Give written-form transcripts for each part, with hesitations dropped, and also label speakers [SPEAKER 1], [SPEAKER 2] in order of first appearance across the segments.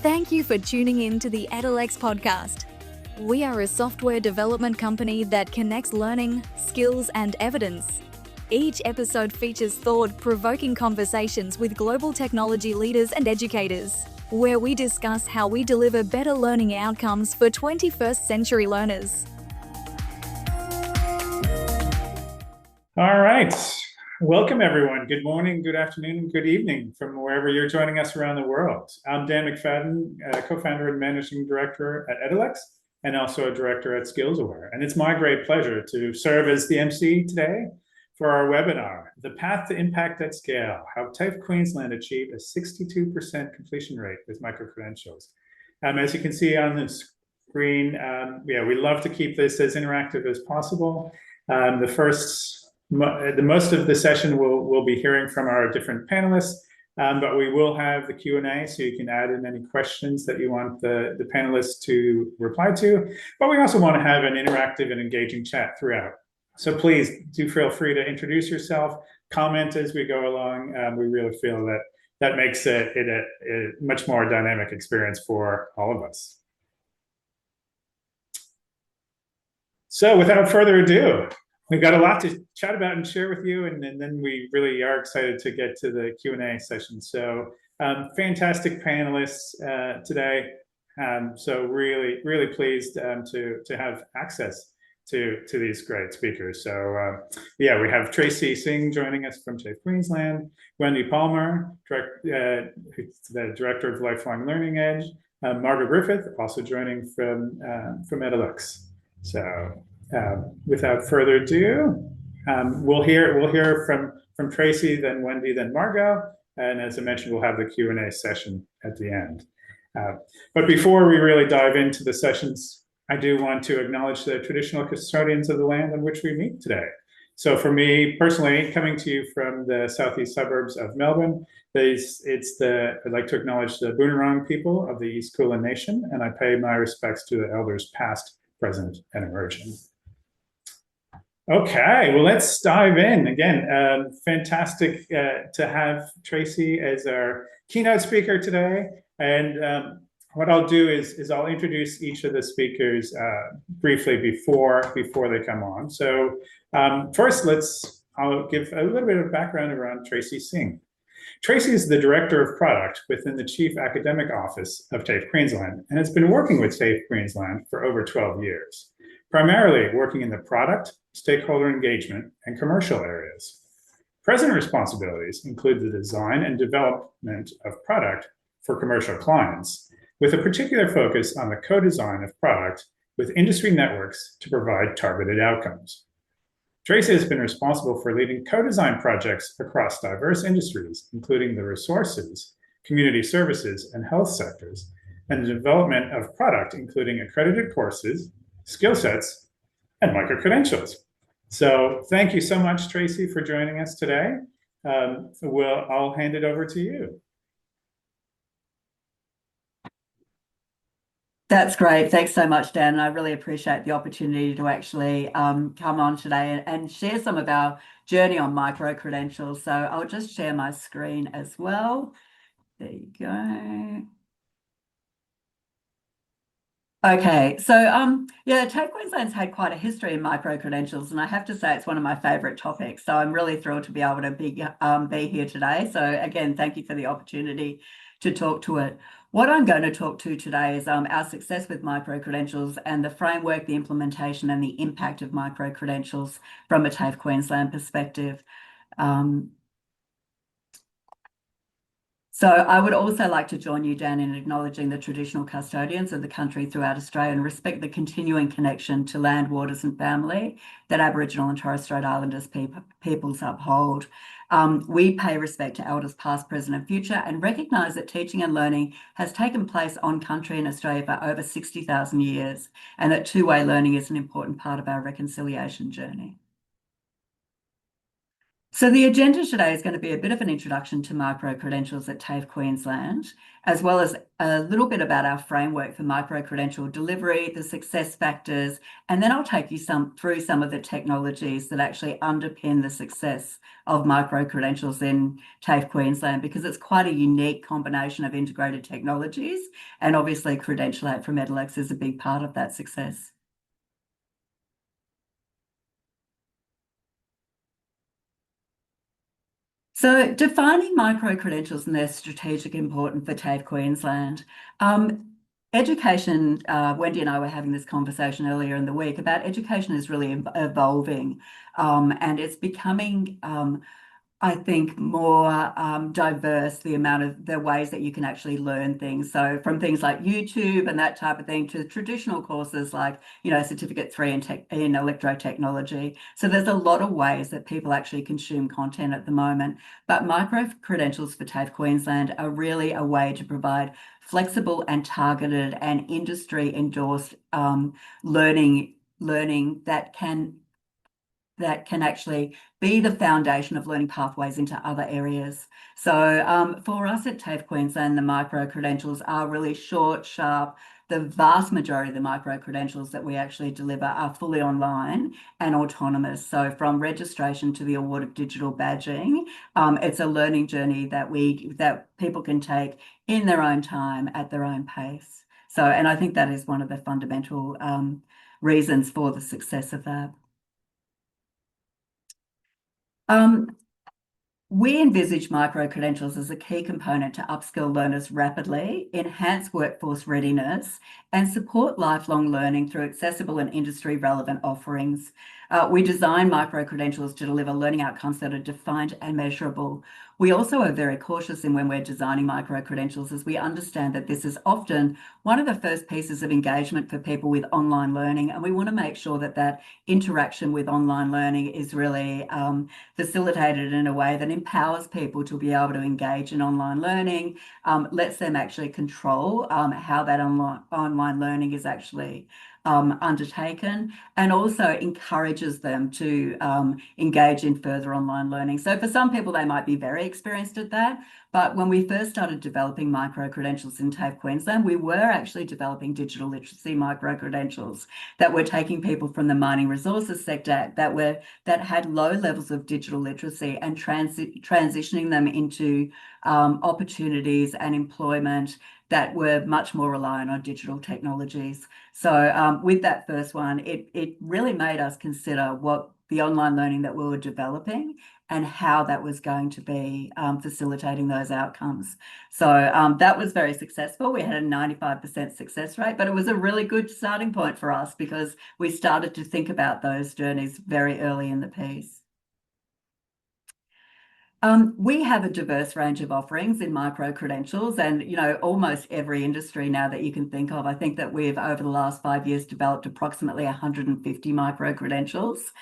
[SPEAKER 1] Thank you for tuning in to the Edalex podcast. We are a software development company that connects learning, skills, and evidence. Each episode features thought-provoking conversations with global technology leaders and educators, where we discuss how we deliver better learning outcomes for 21st century learners.
[SPEAKER 2] All right. Welcome, everyone. Good morning, good afternoon, and good evening from wherever you're joining us around the world. I'm Dan McFadyen, co-founder and managing director at Edalex, and also a director at SkillsAware. And it's my great pleasure to serve as the MC today for our webinar, The Path to Impact at Scale, How TAFE Queensland Achieved a 62% completion rate with microcredentials. As you can see on the screen, we love to keep this as interactive as possible. The most of the session we'll be hearing from our different panelists, but we will have the Q&A, so you can add in any questions that you want the panelists to reply to. But we also want to have an interactive and engaging chat throughout. So please do feel free to introduce yourself, comment as we go along. We really feel that makes it a much more dynamic experience for all of us. So without further ado, we've got a lot to chat about and share with you, and then we really are excited to get to the Q&A session. So fantastic panelists today. So really pleased to have access to these great speakers. So we have Tracey Singh joining us from TAFE Queensland, Wendy Palmer, who's the Director of Lifelong Learning Edge, Margo Griffith, also joining from Edalex. So without further ado, we'll hear from Tracey, then Wendy, then Margo, and as I mentioned, we'll have the Q&A session at the end. But before we really dive into the sessions, I do want to acknowledge the traditional custodians of the land on which we meet today. So for me personally, coming to you from the southeast suburbs of Melbourne, I'd like to acknowledge the Boonwurrung people of the East Kulin Nation, and I pay my respects to the elders past, present, and emerging. Okay, well, let's dive in. Again, fantastic to have Tracey as our keynote speaker today. And what I'll do is I'll introduce each of the speakers briefly before they come on. So first, I'll give a little bit of background around Tracey Singh. Tracey is the Director of Product within the Chief Academic Office of TAFE Queensland and has been working with TAFE Queensland for over 12 years, primarily working in the product, stakeholder engagement, and commercial areas. Present responsibilities include the design and development of product for commercial clients, with a particular focus on the co-design of product with industry networks to provide targeted outcomes. Tracey has been responsible for leading co-design projects across diverse industries, including the resources, community services, and health sectors, and the development of product, including accredited courses, skill sets, and microcredentials. So thank you so much, Tracey, for joining us today. I'll hand it over to you.
[SPEAKER 3] That's great. Thanks so much, Dan. I really appreciate the opportunity to actually come on today and share some of our journey on microcredentials. So I'll just share my screen as well. There you go. Okay, so TAFE Queensland's had quite a history in microcredentials, and I have to say it's one of my favourite topics. So I'm really thrilled to be able to be here today. So again, thank you for the opportunity to talk to it. What I'm going to talk to today is our success with microcredentials and the framework, the implementation, and the impact of microcredentials from a TAFE Queensland perspective. So I would also like to join you, Dan, in acknowledging the traditional custodians of the country throughout Australia and respect the continuing connection to land, waters and family that Aboriginal and Torres Strait Islanders peoples uphold. We pay respect to elders past, present and future and recognise that teaching and learning has taken place on country in Australia for over 60,000 years and that two-way learning is an important part of our reconciliation journey. So the agenda today is going to be a bit of an introduction to micro-credentials at TAFE Queensland, as well as a little bit about our framework for micro-credential delivery, the success factors, and then I'll take you through some of the technologies that actually underpin the success of micro-credentials in TAFE Queensland, because it's quite a unique combination of integrated technologies, and obviously Credentialate from Edalex is a big part of that success. So defining micro-credentials and their strategic importance for TAFE Queensland. Education, Wendy and I were having this conversation earlier in the week about education is really evolving, and it's becoming I think more diverse, the ways that you can actually learn things. So from things like YouTube and that type of thing to traditional courses like, Certificate 3 in electrotechnology. So there's a lot of ways that people actually consume content at the moment. But micro-credentials for TAFE Queensland are really a way to provide flexible and targeted and industry endorsed learning that can actually be the foundation of learning pathways into other areas. So for us at TAFE Queensland, the micro-credentials are really short, sharp. The vast majority of the micro-credentials that we actually deliver are fully online and autonomous. So from registration to the award of digital badging, it's a learning journey that people can take in their own time at their own pace. So, and I think that is one of the fundamental reasons for the success of that. We envisage micro-credentials as a key component to upskill learners rapidly, enhance workforce readiness, and support lifelong learning through accessible and industry-relevant offerings. We design micro-credentials to deliver learning outcomes that are defined and measurable. We also are very cautious in when we're designing micro-credentials, as we understand that this is often one of the first pieces of engagement for people with online learning, and we want to make sure that that interaction with online learning is really facilitated in a way that empowers people to be able to engage in online learning, lets them actually control how that online learning is actually undertaken, and also encourages them to engage in further online learning. So for some people, they might be very experienced at that. But when we first started developing micro-credentials in TAFE Queensland, we were actually developing digital literacy micro-credentials that were taking people from the mining resources sector that had low levels of digital literacy and transitioning them into opportunities and employment that were much more reliant on digital technologies. So with that first one, it really made us consider what the online learning that we were developing and how that was going to be facilitating those outcomes. So that was very successful. We had a 95% success rate, but it was a really good starting point for us because we started to think about those journeys very early in the piece. We have a diverse range of offerings in micro-credentials and, almost every industry now that you can think of. I think that we've, over the last 5 years, developed approximately 150 micro-credentials.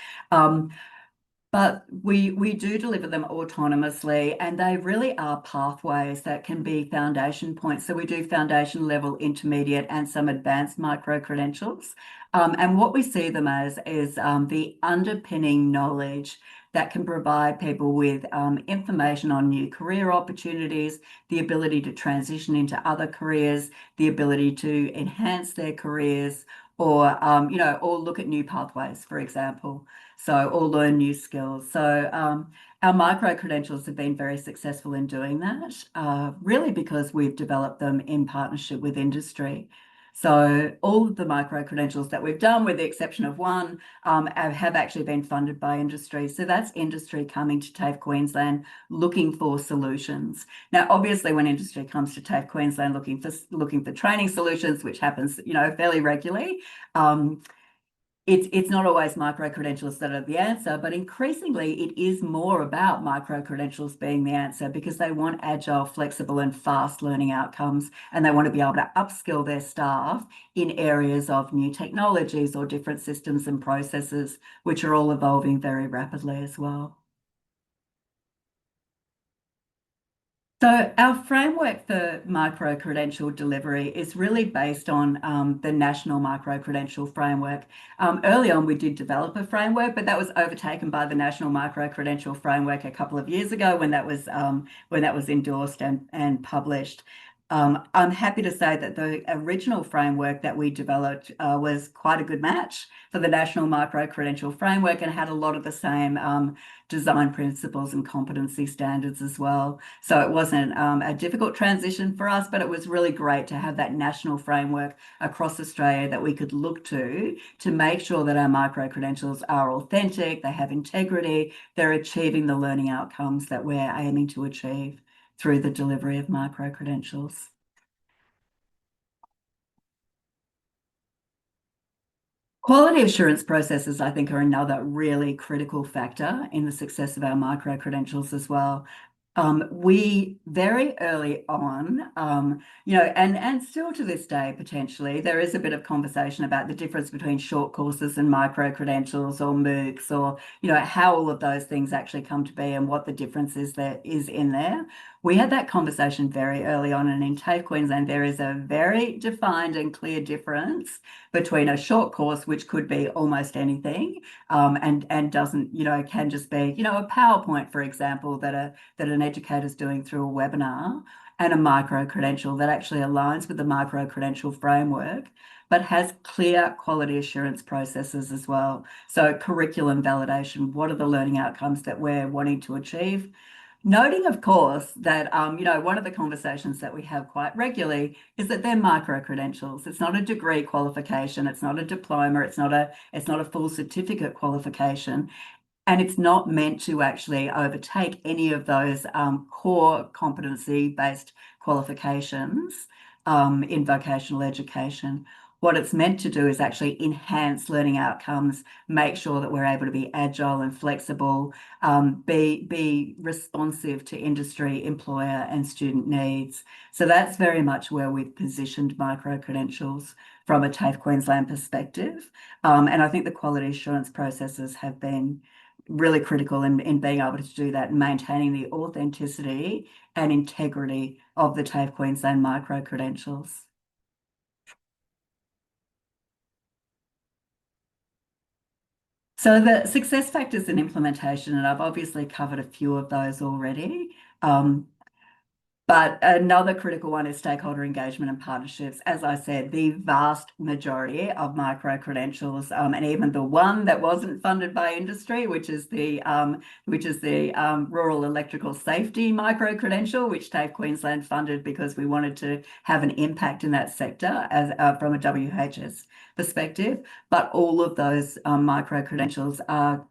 [SPEAKER 3] But we do deliver them autonomously, and they really are pathways that can be foundation points. So we do foundation level, intermediate, and some advanced micro-credentials. And what we see them as is the underpinning knowledge that can provide people with information on new career opportunities, the ability to transition into other careers, the ability to enhance their careers, or or look at new pathways, for example. So, or learn new skills. So our micro-credentials have been very successful in doing that, really because we've developed them in partnership with industry. So all of the micro-credentials that we've done, with the exception of one, have actually been funded by industry. So that's industry coming to TAFE Queensland looking for solutions. Now, obviously, when industry comes to TAFE Queensland looking for training solutions, which happens, fairly regularly, it's not always micro-credentials that are the answer, but increasingly it is more about micro-credentials being the answer because they want agile, flexible, and fast learning outcomes, and they want to be able to upskill their staff in areas of new technologies or different systems and processes, which are all evolving very rapidly as well. So our framework for micro-credential delivery is really based on the National Micro-Credential Framework. Early on, we did develop a framework, but that was overtaken by the National Micro-Credential Framework a couple of years ago when that was endorsed and published. I'm happy to say that the original framework that we developed was quite a good match for the National Micro-Credential Framework and had a lot of the same design principles and competency standards as well. So it wasn't a difficult transition for us, but it was really great to have that national framework across Australia that we could look to make sure that our micro-credentials are authentic, they have integrity, they're achieving the learning outcomes that we're aiming to achieve through the delivery of micro-credentials. Quality assurance processes, I think, are another really critical factor in the success of our micro-credentials as well. We very early on, and still to this day, potentially, there is a bit of conversation about the difference between short courses and micro-credentials or MOOCs or, how all of those things actually come to be and what the difference is in there. We had that conversation very early on, and in TAFE Queensland, there is a very defined and clear difference between a short course, which could be almost anything, and doesn't, can just be, a PowerPoint, for example, that an educator's doing through a webinar, and a micro-credential that actually aligns with the micro-credential framework, but has clear quality assurance processes as well. So curriculum validation, what are the learning outcomes that we're wanting to achieve? Noting, of course, that one of the conversations that we have quite regularly is that they're micro-credentials. It's not a degree qualification, it's not a diploma, it's not a full certificate qualification, and it's not meant to actually overtake any of those core competency-based qualifications in vocational education. What it's meant to do is actually enhance learning outcomes, make sure that we're able to be agile and flexible, be responsive to industry, employer, and student needs. So that's very much where we've positioned micro-credentials from a TAFE Queensland perspective. And I think the quality assurance processes have been really critical in being able to do that and maintaining the authenticity and integrity of the TAFE Queensland micro-credentials. So the success factors in implementation, and I've obviously covered a few of those already. But another critical one is stakeholder engagement and partnerships. As I said, the vast majority of micro-credentials, and even the one that wasn't funded by industry, which is the Rural Electrical Safety Micro-Credential, which TAFE Queensland funded because we wanted to have an impact in that sector as from a WHS perspective. But all of those micro-credentials are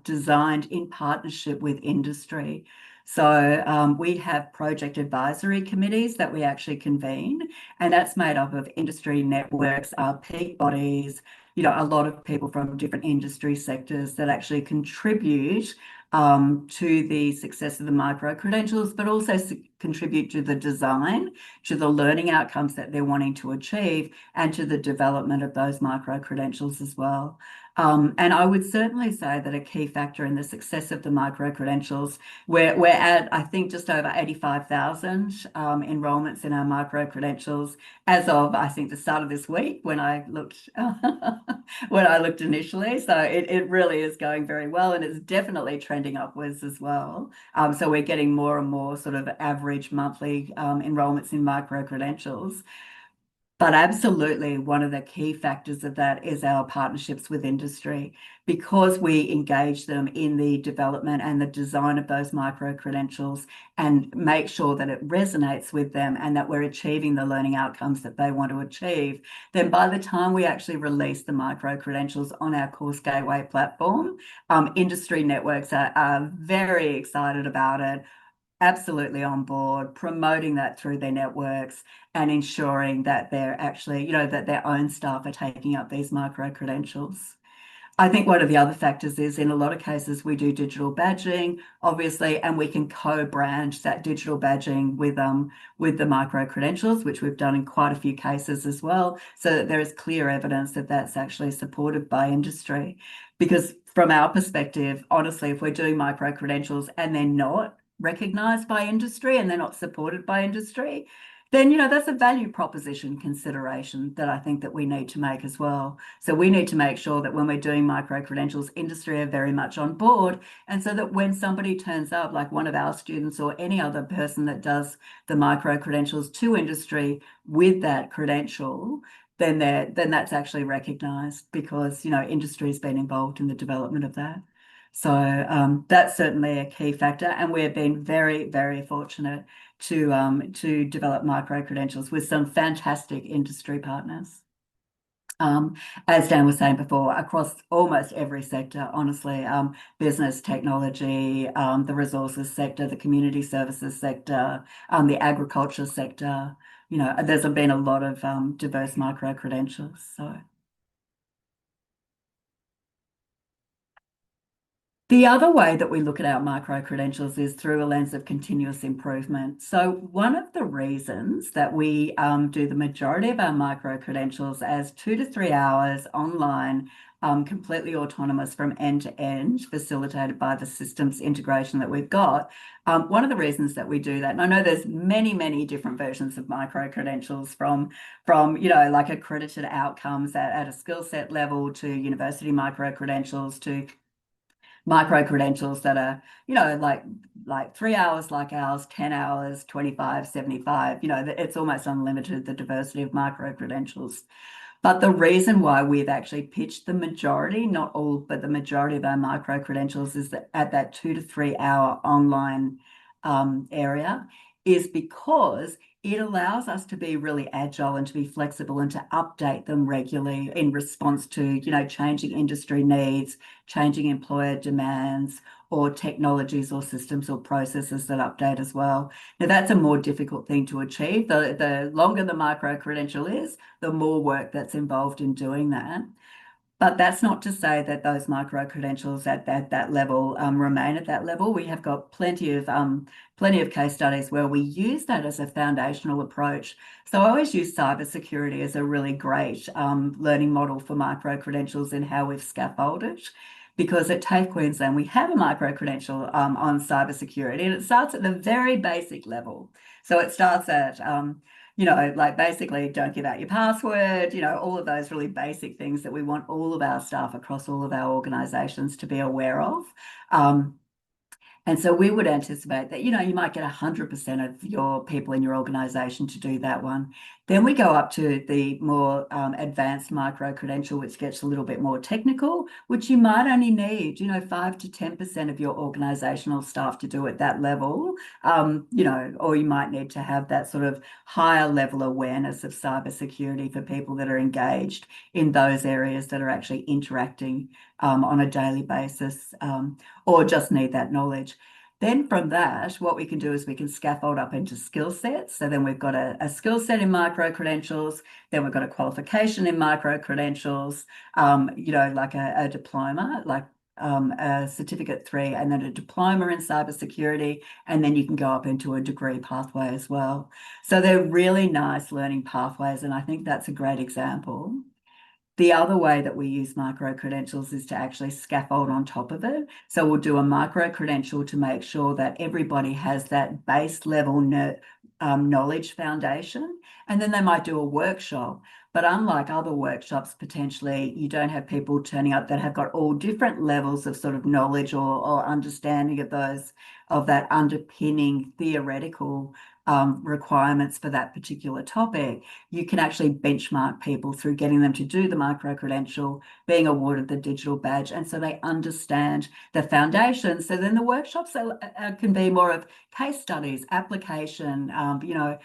[SPEAKER 3] designed in partnership with industry. So we have project advisory committees that we actually convene, and that's made up of industry networks, peak bodies, a lot of people from different industry sectors that actually contribute to the success of the micro-credentials, but also contribute to the design, to the learning outcomes that they're wanting to achieve, and to the development of those micro-credentials as well. And I would certainly say that a key factor in the success of the micro-credentials, we're at, I think, just over 85,000 enrolments in our micro-credentials as of, I think, the start of this week when I looked initially. So it really is going very well, and it's definitely trending upwards as well. So we're getting more and more sort of average monthly enrolments in micro-credentials. But absolutely, one of the key factors of that is our partnerships with industry, because we engage them in the development and the design of those micro-credentials and make sure that it resonates with them and that we're achieving the learning outcomes that they want to achieve. Then by the time we actually release the micro-credentials on our Course Gateway platform, industry networks are very excited about it, absolutely on board, promoting that through their networks and ensuring that they're actually, that their own staff are taking up these micro-credentials. I think one of the other factors is in a lot of cases we do digital badging, obviously, and we can co-brand that digital badging with the micro-credentials, which we've done in quite a few cases as well, so that there is clear evidence that that's actually supported by industry. Because from our perspective, honestly, if we're doing micro-credentials and they're not recognised by industry and they're not supported by industry, then, you know, that's a value proposition consideration that I think that we need to make as well. So we need to make sure that when we're doing micro-credentials, industry are very much on board. And so that when somebody turns up, like one of our students or any other person that does the micro-credentials to industry with that credential, then that's actually recognised because, you know, industry has been involved in the development of that. So that's certainly a key factor. And we've been very, very fortunate to develop micro-credentials with some fantastic industry partners. As Dan was saying before, across almost every sector, honestly, business, technology, the resources sector, the community services sector, the agriculture sector, you know, there's been a lot of diverse micro-credentials. So. The other way that we look at our micro-credentials is through a lens of continuous improvement. So one of the reasons that we do the majority of our micro-credentials as 2 to 3 hours online, completely autonomous from end to end, facilitated by the systems integration that we've got. One of the reasons that we do that, and I know there's many, many different versions of micro-credentials from you know, like accredited outcomes at a skill set level to university micro-credentials to micro-credentials that are, you know, like 3 hours like ours, 10 hours, 25, 75, you know, it's almost unlimited, the diversity of micro-credentials. But the reason why we've actually pitched the majority, not all, but the majority of our micro-credentials is that at that 2 to 3 hour online area is because it allows us to be really agile and to be flexible and to update them regularly in response to, you know, changing industry needs, changing employer demands, or technologies or systems or processes that update as well. Now, that's a more difficult thing to achieve. The longer the micro-credential is, the more work that's involved in doing that. But that's not to say that those micro-credentials at that level remain at that level. We have got plenty of case studies where we use that as a foundational approach. So I always use cybersecurity as a really great learning model for micro-credentials in how we've scaffolded. Because at TAFE Queensland, we have a micro-credential on cybersecurity, and it starts at the very basic level. So it starts at you know, like basically don't give out your password, you know, all of those really basic things that we want all of our staff across all of our organisations to be aware of. And so we would anticipate that, you know, you might get 100% of your people in your organisation to do that one. Then we go up to the more advanced micro-credential, which gets a little bit more technical, which you might only need, you know, 5 to 10% of your organisational staff to do at that level, you know, or you might need to have that sort of higher level awareness of cybersecurity for people that are engaged in those areas that are actually interacting on a daily basis, or just need that knowledge. Then from that, what we can do is we can scaffold up into skill sets. So then we've got a skill set in micro-credentials, then we've got a qualification in micro-credentials, you know, like a diploma, like a certificate 3, and then a diploma in cybersecurity, and then you can go up into a degree pathway as well. So they're really nice learning pathways, and I think that's a great example. The other way that we use micro-credentials is to actually scaffold on top of it. So we'll do a micro-credential to make sure that everybody has that base level knowledge foundation, and then they might do a workshop. But unlike other workshops, potentially, you don't have people turning up that have got all different levels of sort of knowledge or understanding of that underpinning theoretical requirements for that particular topic. You can actually benchmark people through getting them to do the micro-credential, being awarded the digital badge, and so they understand the foundation. So then the workshops can be more of case studies, application, you know,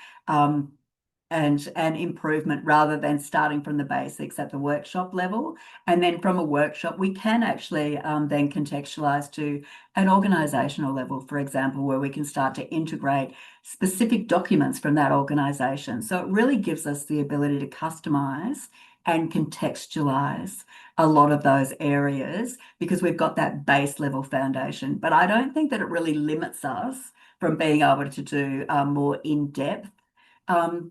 [SPEAKER 3] and improvement rather than starting from the basics at the workshop level. And then from a workshop, we can actually then contextualize to an organisational level, for example, where we can start to integrate specific documents from that organisation. So it really gives us the ability to customise and contextualize a lot of those areas because we've got that base level foundation. But I don't think that it really limits us from being able to do more in-depth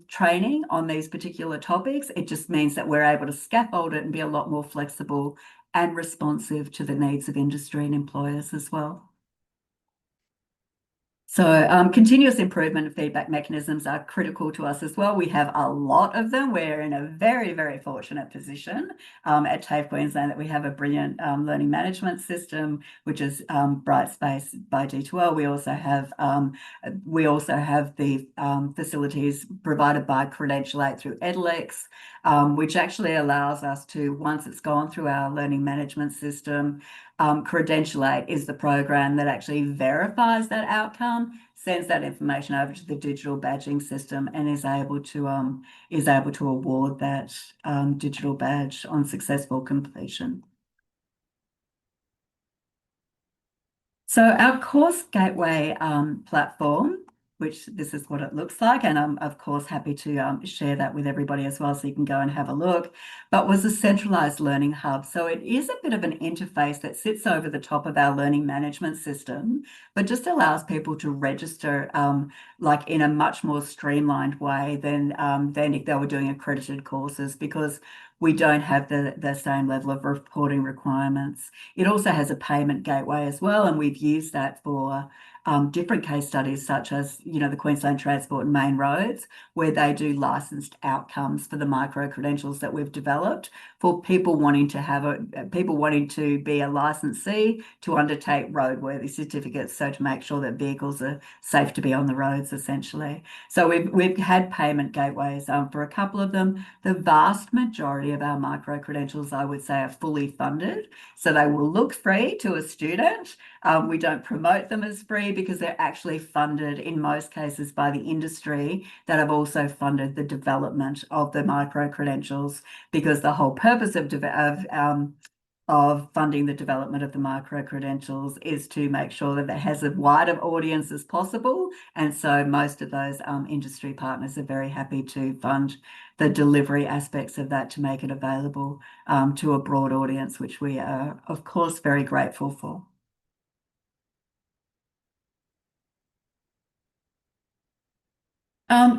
[SPEAKER 3] training on these particular topics. It just means that we're able to scaffold it and be a lot more flexible and responsive to the needs of industry and employers as well. So continuous improvement and feedback mechanisms are critical to us as well. We have a lot of them. We're in a very, very fortunate position at TAFE Queensland that we have a brilliant learning management system, which is Brightspace by D2L. We also have the facilities provided by Credentialate through Edalex, which actually allows us to, once it's gone through our learning management system, Credentialate is the program that actually verifies that outcome, sends that information over to the digital badging system, and is able to award that digital badge on successful completion. So our course gateway platform, which this is what it looks like, and I'm of course happy to share that with everybody as well, so you can go and have a look, but was a centralized learning hub. So it is a bit of an interface that sits over the top of our learning management system, but just allows people to register like in a much more streamlined way than if they were doing accredited courses, because we don't have the same level of reporting requirements. It also has a payment gateway as well, and we've used that for different case studies, such as the Queensland Transport and Main Roads, where they do licensed outcomes for the micro credentials that we've developed for people wanting to be a licensee to undertake roadworthy certificates, so to make sure that vehicles are safe to be on the roads, essentially. So we've had payment gateways for a couple of them. The vast majority of our micro credentials, I would say, are fully funded, so they will look free to a student. We don't promote them as free because they're actually funded in most cases by the industry that have also funded the development of the micro credentials, because the whole purpose of funding the development of the micro credentials is to make sure that it has as wide an audience as possible. And so most of those industry partners are very happy to fund the delivery aspects of that to make it available to a broad audience, which we are, of course, very grateful for.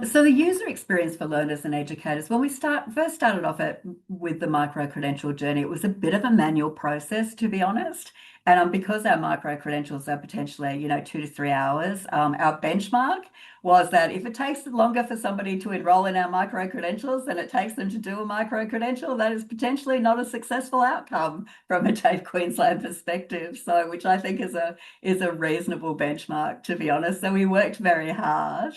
[SPEAKER 3] So the user experience for learners and educators, when we first started off with the micro-credential journey, it was a bit of a manual process, to be honest. And because our micro-credentials are potentially, 2 to 3 hours, our benchmark was that if it takes longer for somebody to enroll in our micro-credentials than it takes them to do a micro-credential, that is potentially not a successful outcome from a TAFE Queensland perspective. So, which I think is a reasonable benchmark, to be honest. So we worked very hard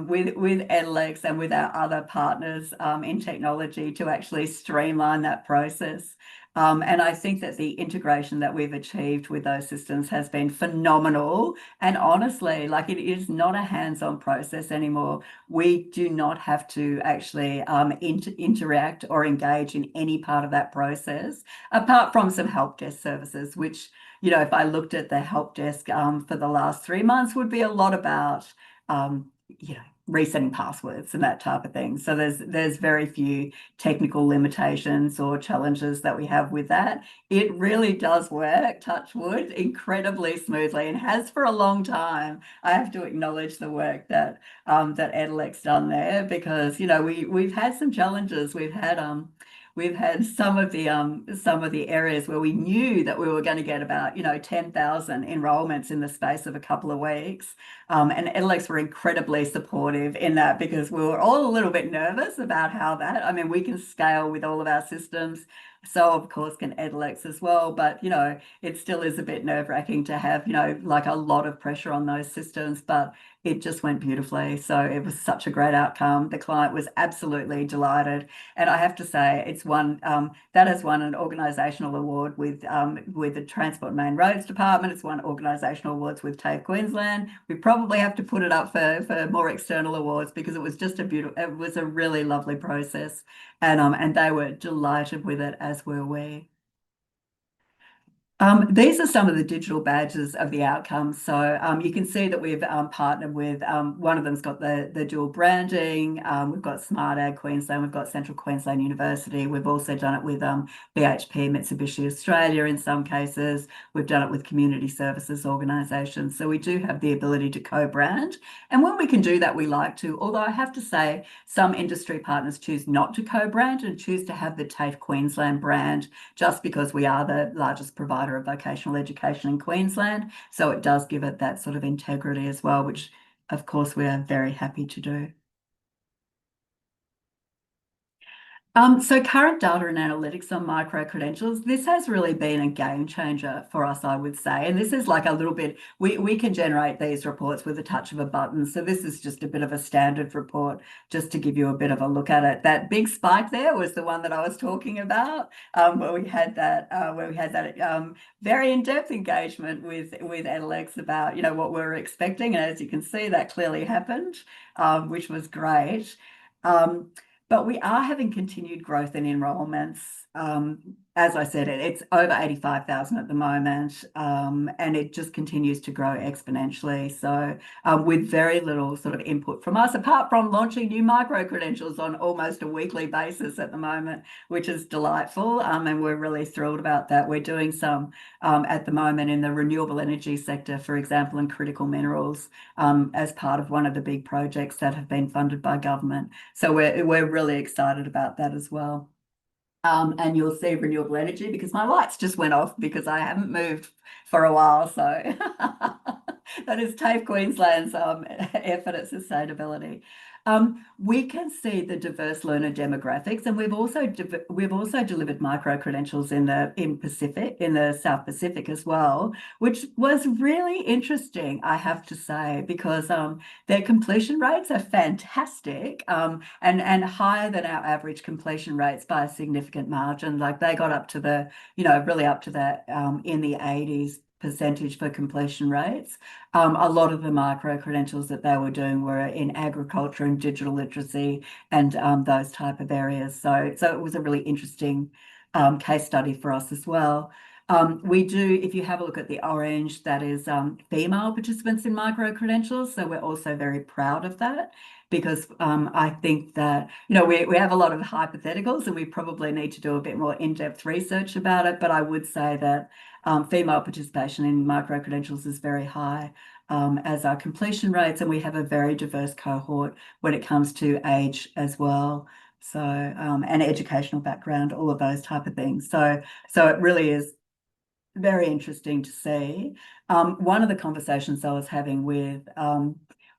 [SPEAKER 3] with Edalex and with our other partners in technology to actually streamline that process. And I think that the integration that we've achieved with those systems has been phenomenal. And honestly, like, it is not a hands-on process anymore. We do not have to actually interact or engage in any part of that process, apart from some help desk services, which, if I looked at the help desk for the last 3 months, would be a lot about resetting passwords and that type of thing. So there's very few technical limitations or challenges that we have with that. It really does work, touch wood, incredibly smoothly, and has for a long time. I have to acknowledge the work that Edalex done there, because we've had some challenges. We've had some of the areas where we knew that we were going to get about 10,000 enrollments in the space of a couple of weeks, and Edalex were incredibly supportive in that, because we were all a little bit nervous about how that. I mean, we can scale with all of our systems, so of course can Edalex as well, but it still is a bit nerve-wracking to have like a lot of pressure on those systems, but it just went beautifully. So it was such a great outcome. The client was absolutely delighted, and I have to say, it's that has won an organisational award with the Transport and Main Roads Department. It's won organisational awards with TAFE Queensland. We probably have to put it up for more external awards, because it was just it was a really lovely process, and they were delighted with it, as were we. These are some of the digital badges of the outcomes. So you can see that we've partnered with, one of them's got the dual branding. We've got Smart Ag Queensland, we've got Central Queensland University. We've also done it with BHP, Mitsubishi Australia in some cases. We've done it with community services organisations. So we do have the ability to co-brand. And when we can do that, we like to, although I have to say some industry partners choose not to co-brand and choose to have the TAFE Queensland brand, just because we are the largest provider provider of vocational education in Queensland. So it does give it that sort of integrity as well, which of course we are very happy to do. So current data and analytics on micro-credentials, this has really been a game changer for us, I would say. And this is like a little bit, we can generate these reports with a touch of a button. So this is just a bit of a standard report, just to give you a bit of a look at it. That big spike there was the one that I was talking about, where we had that very in-depth engagement with Edalex about, what we were expecting. And as you can see, that clearly happened, which was great. But we are having continued growth in enrolments. As I said, it's over 85,000 at the moment, and it just continues to grow exponentially. So with very little sort of input from us, apart from launching new micro-credentials on almost a weekly basis at the moment, which is delightful, and we're really thrilled about that. We're doing some at the moment in the renewable energy sector, for example, and critical minerals, as part of one of the big projects that have been funded by government. So we're really excited about that as well. And you'll see renewable energy, because my lights just went off because I haven't moved for a while. So that is TAFE Queensland's effort at sustainability. We can see the diverse learner demographics, and we've also delivered micro-credentials in the South Pacific as well, which was really interesting, I have to say, because their completion rates are fantastic, and higher than our average completion rates by a significant margin. Like they got up to the, really up to that in the 80s% for completion rates. A lot of the micro-credentials that they were doing were in agriculture and digital literacy and those type of areas. So it was a really interesting case study for us as well. We do, if you have a look at the orange, that is female participants in micro-credentials. So we're also very proud of that, because I think that, we have a lot of hypotheticals and we probably need to do a bit more in-depth research about it. But I would say that female participation in micro-credentials is very high, as our completion rates, and we have a very diverse cohort when it comes to age as well. So, and educational background, all of those type of things. So it really is very interesting to see. One of the conversations I was having with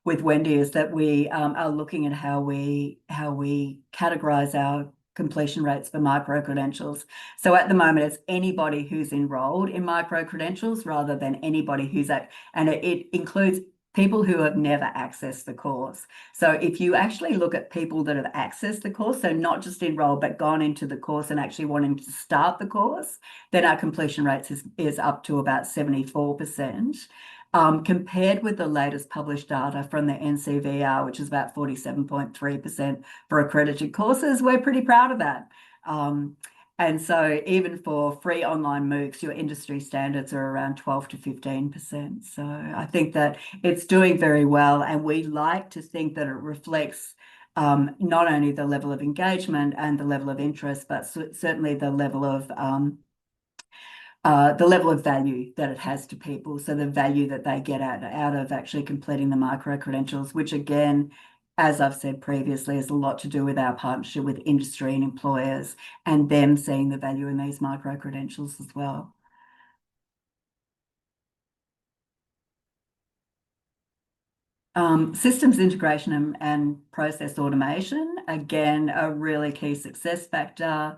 [SPEAKER 3] Wendy is that we are looking at how we categorize our completion rates for micro-credentials. So at the moment, it's anybody who's enrolled in micro-credentials rather than anybody who's and it includes people who have never accessed the course. So if you actually look at people that have accessed the course, so not just enrolled, but gone into the course and actually wanting to start the course, then our completion rates is up to about 74%. Compared with the latest published data from the NCVR, which is about 47.3% for accredited courses, we're pretty proud of that. And so even for free online MOOCs, your industry standards are around 12 to 15%. So I think that it's doing very well, and we like to think that it reflects not only the level of engagement and the level of interest, but certainly the level of value that it has to people. So the value that they get out of actually completing the micro-credentials, which again, as I've said previously, has a lot to do with our partnership with industry and employers and them seeing the value in these micro-credentials as well. Systems integration and process automation, again, a really key success factor.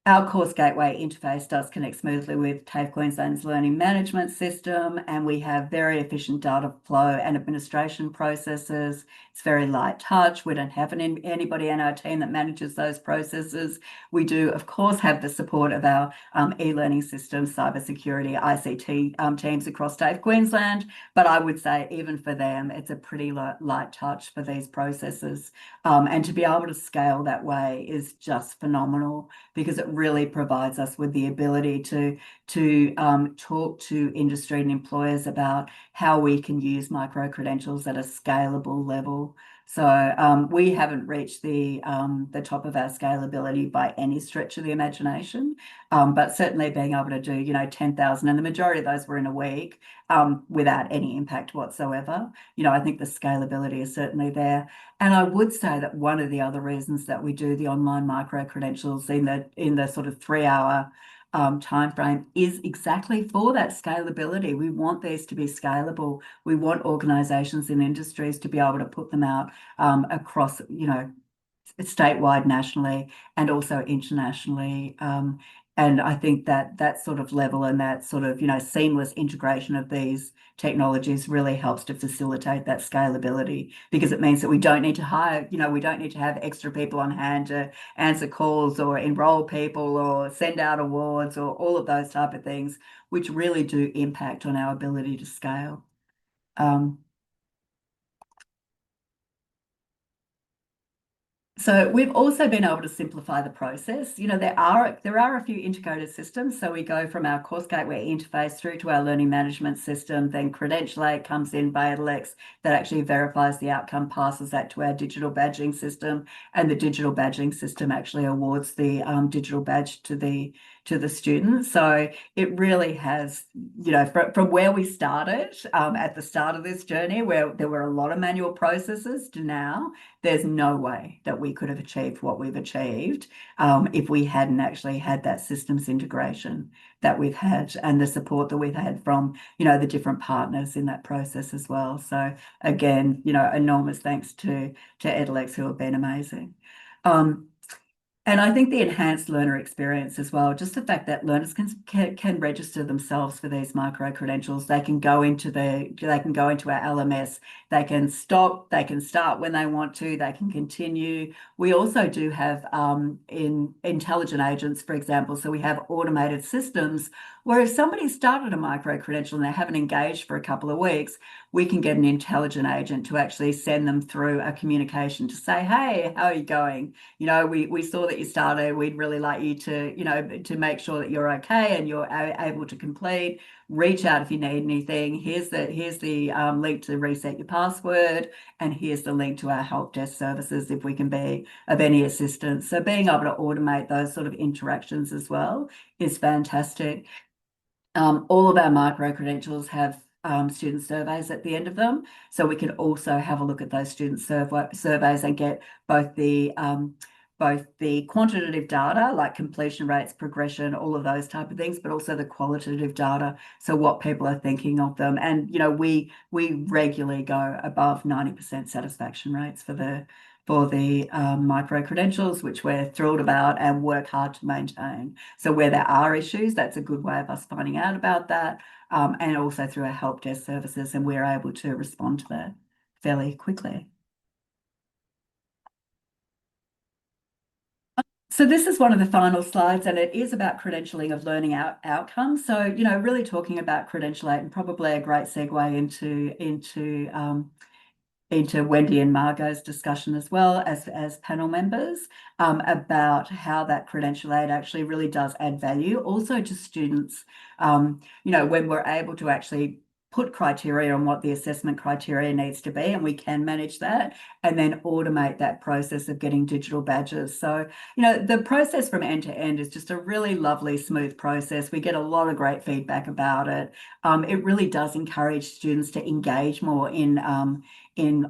[SPEAKER 3] Our Course Gateway interface does connect smoothly with TAFE Queensland's learning management system, and we have very efficient data flow and administration processes. It's very light touch. We don't have anybody in our team that manages those processes. We do, of course, have the support of our e-learning systems, cybersecurity, ICT teams across TAFE Queensland, but I would say even for them, it's a pretty light touch for these processes. And to be able to scale that way is just phenomenal, because it really provides us with the ability to talk to industry and employers about how we can use micro-credentials at a scalable level. So we haven't reached the top of our scalability by any stretch of the imagination, but certainly being able to do 10,000, and the majority of those were in a week, without any impact whatsoever. I think the scalability is certainly there. And I would say that one of the other reasons that we do the online micro-credentials in the sort of 3-hour timeframe is exactly for that scalability. We want these to be scalable. We want organisations and industries to be able to put them out across, statewide, nationally, and also internationally. And I think that sort of level and that sort of, seamless integration of these technologies really helps to facilitate that scalability, because it means that we don't need to hire, we don't need to have extra people on hand to answer calls or enroll people or send out awards or all of those type of things, which really do impact on our ability to scale. So we've also been able to simplify the process. There are a few integrated systems. So we go from our course gateway interface through to our learning management system, then Credentialate comes in by Edalex that actually verifies the outcome, passes that to our digital badging system, and the digital badging system actually awards the digital badge to the students. So it really has, from where we started at the start of this journey, where there were a lot of manual processes, to now, there's no way that we could have achieved what we've achieved if we hadn't actually had that systems integration that we've had and the support that we've had from, the different partners in that process as well. So again, enormous thanks to Edalex, who have been amazing. And I think the enhanced learner experience as well, just the fact that learners can register themselves for these micro-credentials. They can go into our LMS, they can stop, they can start when they want to, they can continue. We also do have in intelligent agents, for example, so we have automated systems where if somebody started a micro-credential and they haven't engaged for a couple of weeks, we can get an intelligent agent to actually send them through a communication to say, hey, how are you going? We saw that you started. We'd really like you to make sure that you're okay and you're able to complete. Reach out if you need anything. Here's the link to reset your password, and here's the link to our help desk services if we can be of any assistance. So being able to automate those sort of interactions as well is fantastic. All of our micro-credentials have student surveys at the end of them. So we can also have a look at those student surveys and get both the quantitative data, like completion rates, progression, all of those type of things, but also the qualitative data, so what people are thinking of them. And, we regularly go above 90% satisfaction rates for the micro-credentials, which we're thrilled about and work hard to maintain. So where there are issues, that's a good way of us finding out about that, and also through our help desk services, and we're able to respond to that fairly quickly. So this is one of the final slides, and it is about credentialing of learning outcomes. So, really talking about Credentialate, and probably a great segue into Wendy and Margo's discussion as well as panel members about how that Credentialate actually really does add value also to students. When we're able to actually put criteria on what the assessment criteria needs to be, and we can manage that, and then automate that process of getting digital badges. So, the process from end to end is just a really lovely, smooth process. We get a lot of great feedback about it. It really does encourage students to engage more in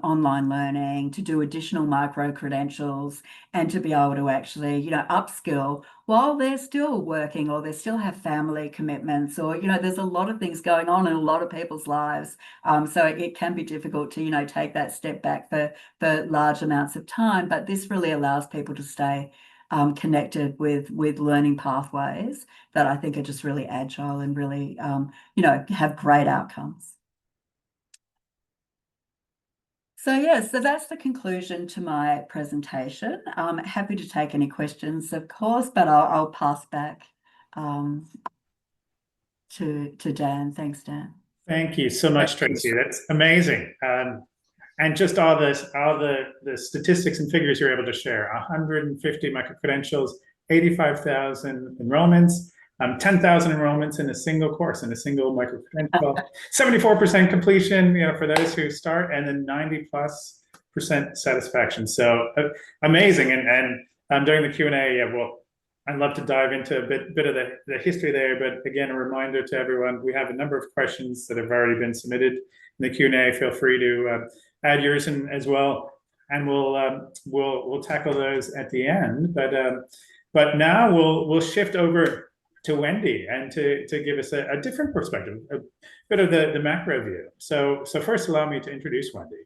[SPEAKER 3] online learning, to do additional micro-credentials, and to be able to actually, upskill while they're still working or they still have family commitments, or, there's a lot of things going on in a lot of people's lives. So it can be difficult to, take that step back for large amounts of time, but this really allows people to stay connected with learning pathways that I think are just really agile and really, have great outcomes. So so that's the conclusion to my presentation. I'm happy to take any questions, of course, but I'll pass back to Dan. Thanks, Dan.
[SPEAKER 2] Thank you so much, Tracey. That's amazing. And just all the statistics and figures you're able to share: 150 micro-credentials, 85,000 enrollments, 10,000 enrollments in a single course, in a single micro-credential, 74% completion, for those who start, and then 90+% satisfaction. So amazing. And during the Q&A, I'd love to dive into a bit of the history there. But again, a reminder to everyone, we have a number of questions that have already been submitted in the Q&A. Feel free to add yours in as well, and we'll tackle those at the end. But now we'll shift over to Wendy and to give us a different perspective, a bit of the macro view. So first, allow me to introduce Wendy.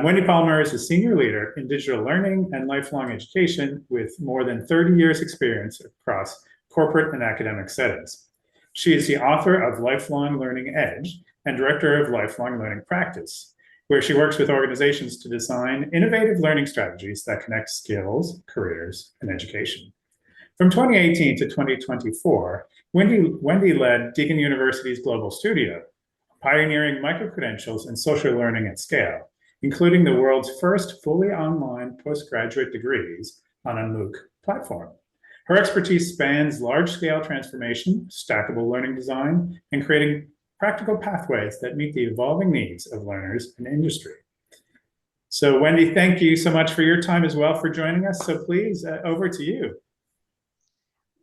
[SPEAKER 2] Wendy Palmer is a senior leader in digital learning and lifelong education with more than 30 years experience across corporate and academic settings. She is the author of Lifelong Learning Edge and director of Lifelong Learning Practice, where she works with organizations to design innovative learning strategies that connect skills, careers, and education. From 2018 to 2024, Wendy led Deakin University's Global Studio, pioneering microcredentials and social learning at scale, including the world's first fully online postgraduate degrees on a MOOC platform. Her expertise spans large-scale transformation, stackable learning design, and creating practical pathways that meet the evolving needs of learners and industry. So Wendy, thank you so much for your time as well for joining us. So please, over to you.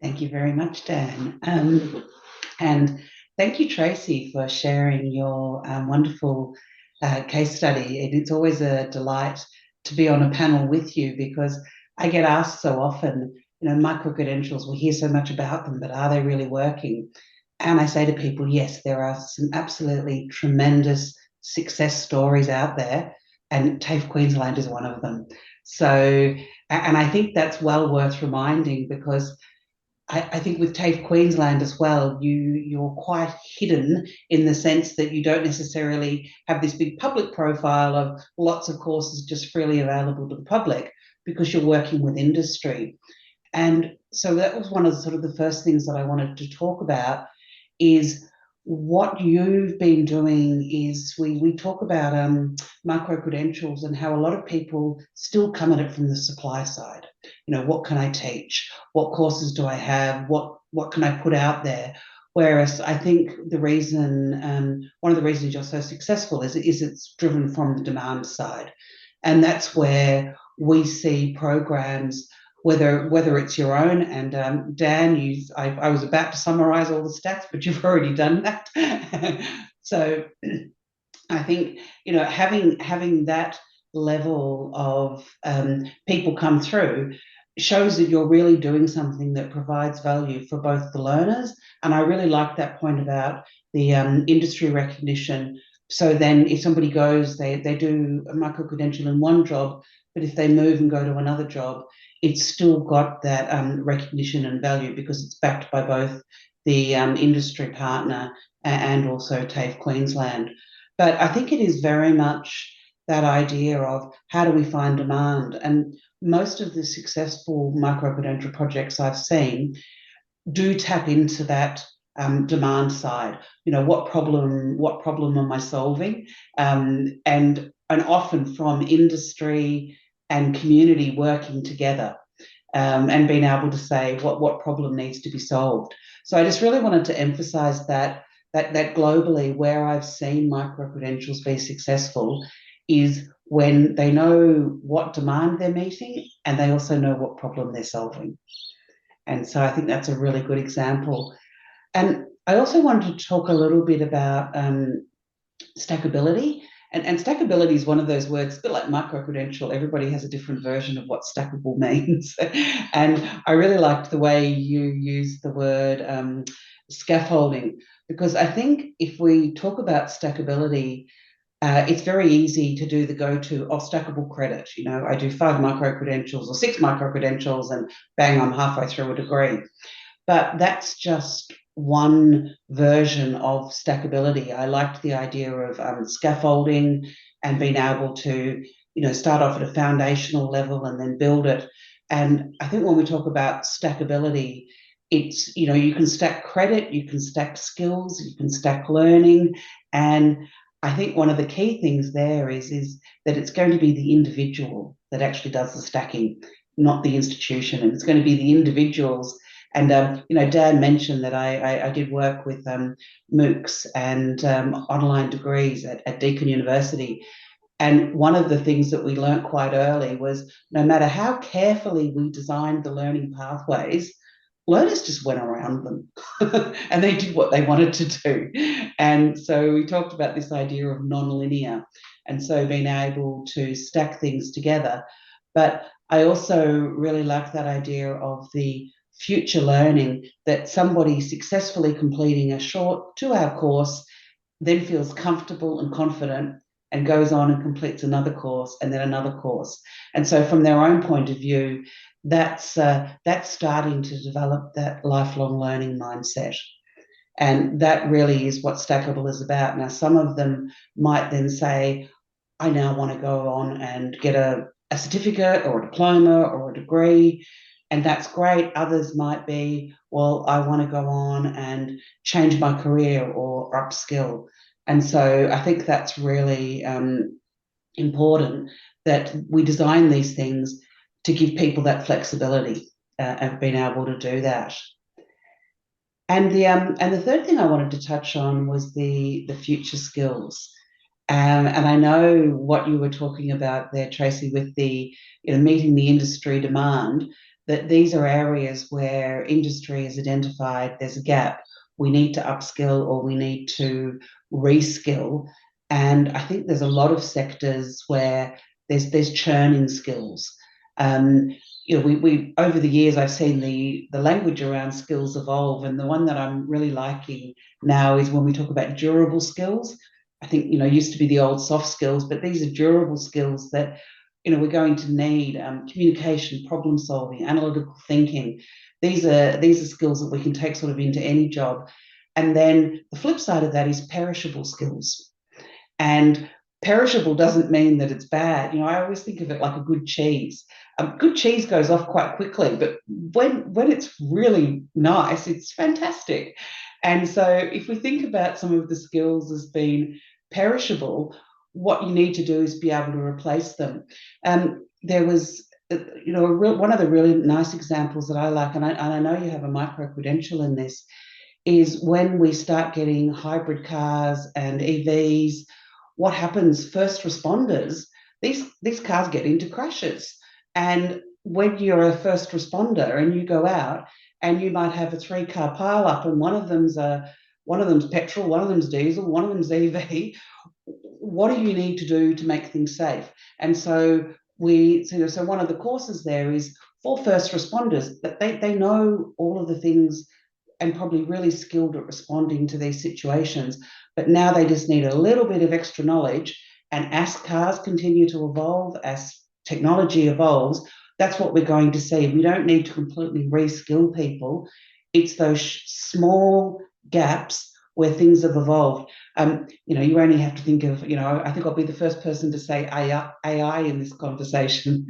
[SPEAKER 4] Thank you very much, Dan. And thank you, Tracey, for sharing your wonderful case study. It's always a delight to be on a panel with you because I get asked so often, microcredentials, we hear so much about them, but are they really working? And I say to people, yes, there are some absolutely tremendous success stories out there, and TAFE Queensland is one of them. So, and I think that's well worth reminding because I think with TAFE Queensland as well, you're quite hidden in the sense that you don't necessarily have this big public profile of lots of courses just freely available to the public because you're working with industry. And so that was one of the first things that I wanted to talk about is what you've been doing is we talk about micro-credentials and how a lot of people still come at it from the supply side. What can I teach? What courses do I have? What can I put out there? Whereas I think the reason, one of the reasons you're so successful is it's driven from the demand side. And that's where we see programs, whether it's your own, and Dan, I was about to summarize all the stats, but you've already done that. So I think, having that level of people come through shows that you're really doing something that provides value for both the learners, and I really like that point about the industry recognition. So then if somebody goes, they do a micro-credential in one job, but if they move and go to another job, it's still got that recognition and value because it's backed by both the industry partner and also TAFE Queensland. But I think it is very much that idea of how do we find demand? And most of the successful micro-credential projects I've seen do tap into that demand side. What problem am I solving? And often from industry and community working together and being able to say what problem needs to be solved. So I just really wanted to emphasize that globally where I've seen micro-credentials be successful is when they know what demand they're meeting and they also know what problem they're solving. And so I think that's a really good example. And I also wanted to talk a little bit about stackability. And stackability is one of those words, a bit like micro-credential. Everybody has a different version of what stackable means. And I really liked the way you used the word scaffolding, because I think if we talk about stackability, it's very easy to do the go-to of stackable credit. I do 5 micro-credentials or 6 micro-credentials and bang, I'm halfway through a degree. But that's just one version of stackability. I liked the idea of scaffolding and being able to, start off at a foundational level and then build it. And I think when we talk about stackability, it's, you can stack credit, you can stack skills, you can stack learning. And I think one of the key things there is that it's going to be the individual that actually does the stacking, not the institution. And it's going to be the individuals. And, Dan mentioned that I did work with MOOCs and online degrees at Deakin University. And one of the things that we learnt quite early was no matter how carefully we designed the learning pathways, learners just went around them and they did what they wanted to do. And so we talked about this idea of non-linear, and so being able to stack things together. But I also really like that idea of the future learning, that somebody successfully completing a short 2-hour course then feels comfortable and confident and goes on and completes another course and then another course. And so from their own point of view, that's starting to develop that lifelong learning mindset. And that really is what Stackable is about. Now, some of them might then say, I now want to go on and get a certificate or a diploma or a degree, and that's great. Others might be, well, I want to go on and change my career or upskill. And so I think that's really important, that we design these things to give people that flexibility of being able to do that. And the third thing I wanted to touch on was the future skills. And I know what you were talking about there, Tracey, with the meeting the industry demand, that these are areas where industry has identified there's a gap. We need to upskill or we need to reskill. And I think there's a lot of sectors where there's churn in skills. We over the years, I've seen the language around skills evolve, and the one that I'm really liking now is when we talk about durable skills. I think, used to be the old soft skills, but these are durable skills that, we're going to need. Communication, problem solving, analytical thinking. These are skills that we can take sort of into any job. And then the flip side of that is perishable skills. And perishable doesn't mean that it's bad. I always think of it like a good cheese. Good cheese goes off quite quickly, but when it's really nice, it's fantastic. And so if we think about some of the skills as being perishable, what you need to do is be able to replace them. There was, one of the really nice examples that I like, and I know you have a micro-credential in this, is when we start getting hybrid cars and EVs, what happens? First responders, these cars get into crashes. And when you're a first responder and you go out and you might have a 3-car pile up, and one of them's petrol, one of them's diesel, one of them's EV, what do you need to do to make things safe? And so so one of the courses there is for first responders, that they know all of the things and probably really skilled at responding to these situations. But now they just need a little bit of extra knowledge. And as cars continue to evolve, as technology evolves, that's what we're going to see. We don't need to completely reskill people. It's those small gaps where things have evolved. You only have to think of, I think I'll be the first person to say AI in this conversation.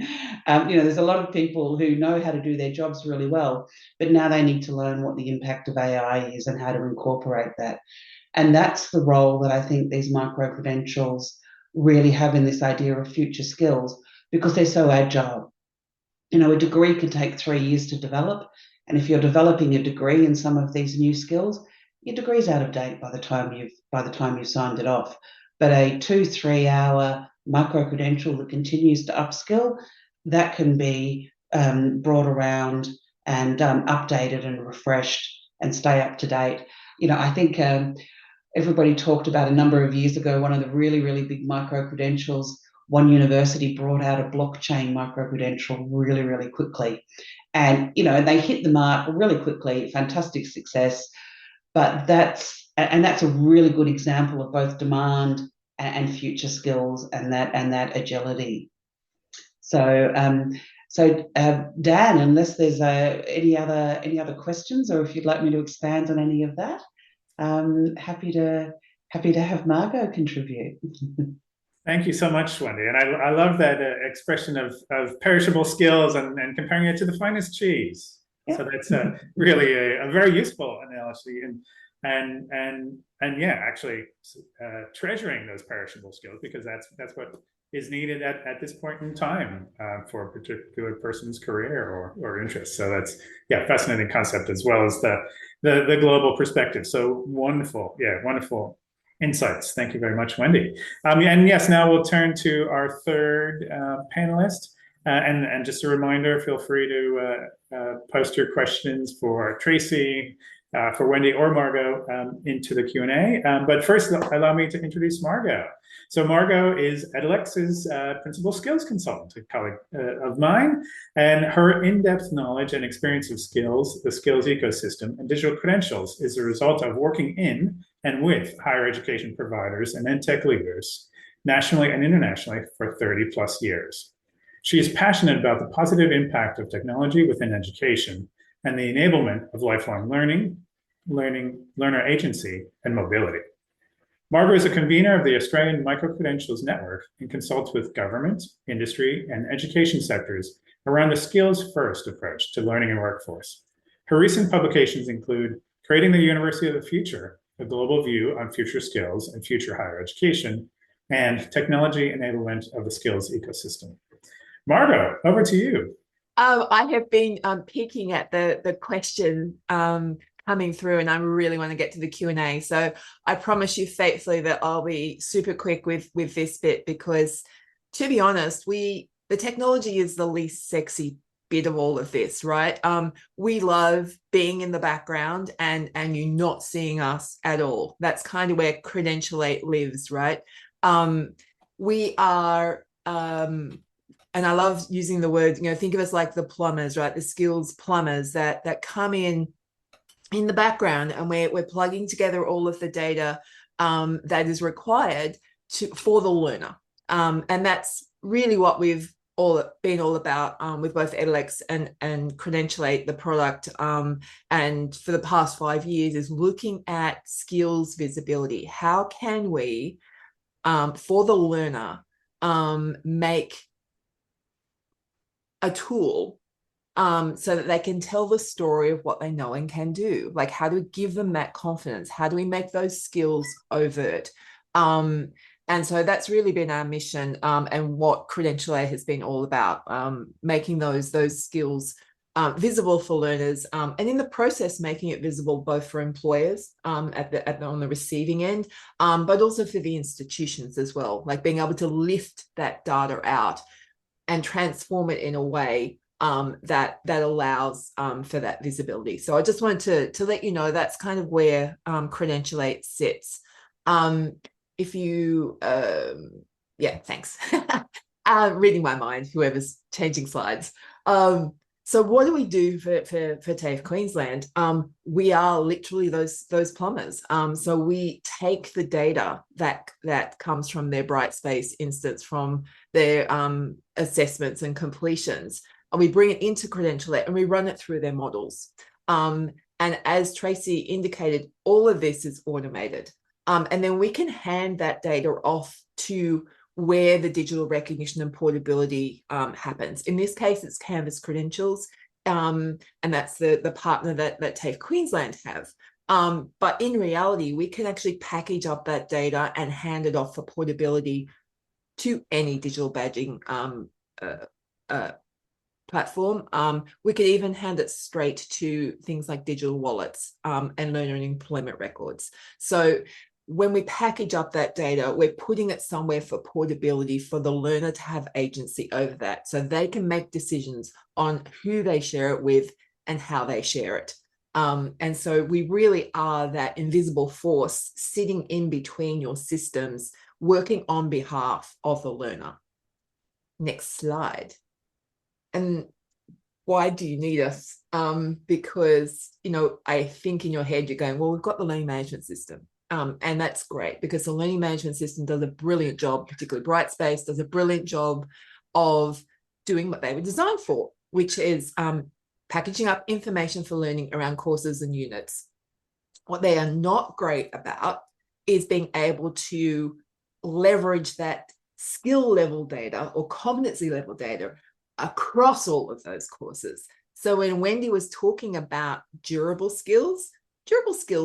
[SPEAKER 4] There's a lot of people who know how to do their jobs really well, but now they need to learn what the impact of AI is and how to incorporate that. And that's the role that I think these micro-credentials really have in this idea of future skills, because they're so agile. A degree can take 3 years to develop. And if you're developing a degree in some of these new skills, your degree's out of date by the time you've signed it off. But a 2-3 hour micro-credential that continues to upskill, that can be brought around and updated and refreshed and stay up to date. I think everybody talked about a number of years ago, one of the really, really big micro-credentials, one university brought out a blockchain micro-credential really, really quickly. And, they hit the mark really quickly, fantastic success. But that's a really good example of both demand and future skills and that agility. So, Dan, unless there's any other questions, or if you'd like me to expand on any of that, happy to have Margo contribute.
[SPEAKER 2] Thank you so much, Wendy. And I love that expression of perishable skills and comparing it to the finest cheese. Yeah. So that's really a very useful analogy, and yeah, actually treasuring those perishable skills, because that's what is needed at this point in time for a particular person's career or interest. So that's fascinating concept, as well as the global perspective. So wonderful, wonderful insights. Thank you very much, Wendy. And yes, now we'll turn to our third panelist. And just a reminder, feel free to post your questions for Tracey, for Wendy or Margo into the Q&A. But first, allow me to introduce Margo. So Margo is Edalex's principal skills consultant, a colleague of mine, and her in-depth knowledge and experience of skills, the skills ecosystem, and digital credentials is the result of working in and with higher education providers and EdTech leaders, nationally and internationally, for 30 plus years. She is passionate about the positive impact of technology within education and the enablement of lifelong learning, learner agency, and mobility. Margo is a convener of the Australian Microcredentials Network and consults with government, industry, and education sectors around the skills-first approach to learning and workforce. Her recent publications include Creating the University of the Future, a global view on future skills and future higher education, and Technology Enablement of the Skills Ecosystem. Margo, over to you.
[SPEAKER 5] I have been peeking at the question coming through, and I really want to get to the Q&A. So I promise you faithfully that I'll be super quick with this bit, because to be honest, the technology is the least sexy bit of all of this, right? We love being in the background and you not seeing us at all. That's kind of where Credentialate lives, right? We are, and I love using the word, think of us like the plumbers, right? The skills plumbers that come in the background, and we're plugging together all of the data that is required for the learner. And that's really what we've been all about with both Edalex and Credentialate, the product. And for the past 5 years is looking at skills visibility. How can we, for the learner, make a tool so that they can tell the story of what they know and can do? Like, how do we give them that confidence? How do we make those skills overt? And so that's really been our mission, and what Credentialate has been all about, making those skills visible for learners, and in the process making it visible both for employers on the receiving end, but also for the institutions as well, like being able to lift that data out and transform it in a way that allows for that visibility. So I just wanted to let you know that's kind of where Credentialate sits. If you, yeah, thanks. Reading my mind, whoever's changing slides. So what do we do for TAFE Queensland? We are literally those plumbers. So we take the data that comes from their Brightspace instance, from their assessments and completions, and we bring it into Credentialate and we run it through their models. And as Tracey indicated, all of this is automated. And then we can hand that data off to where the digital recognition and portability happens. In this case, it's Canvas Credentials, and that's the partner that TAFE Queensland have. But in reality, we can actually package up that data and hand it off for portability to any digital badging platform. We could even hand it straight to things like digital wallets and learner and employment records. So when we package up that data, we're putting it somewhere for portability for the learner to have agency over that, so they can make decisions on who they share it with and how they share it. And so we really are that invisible force sitting in between your systems, working on behalf of the learner. Next slide. And why do you need us? Because, I think in your head, you're going, well, we've got the learning management system. And that's great, because the learning management system does a brilliant job, particularly Brightspace does a brilliant job of doing what they were designed for, which is packaging up information for learning around courses and units. What they are not great about is being able to leverage that skill level data or competency level data across all of those courses. So when Wendy was talking about durable skills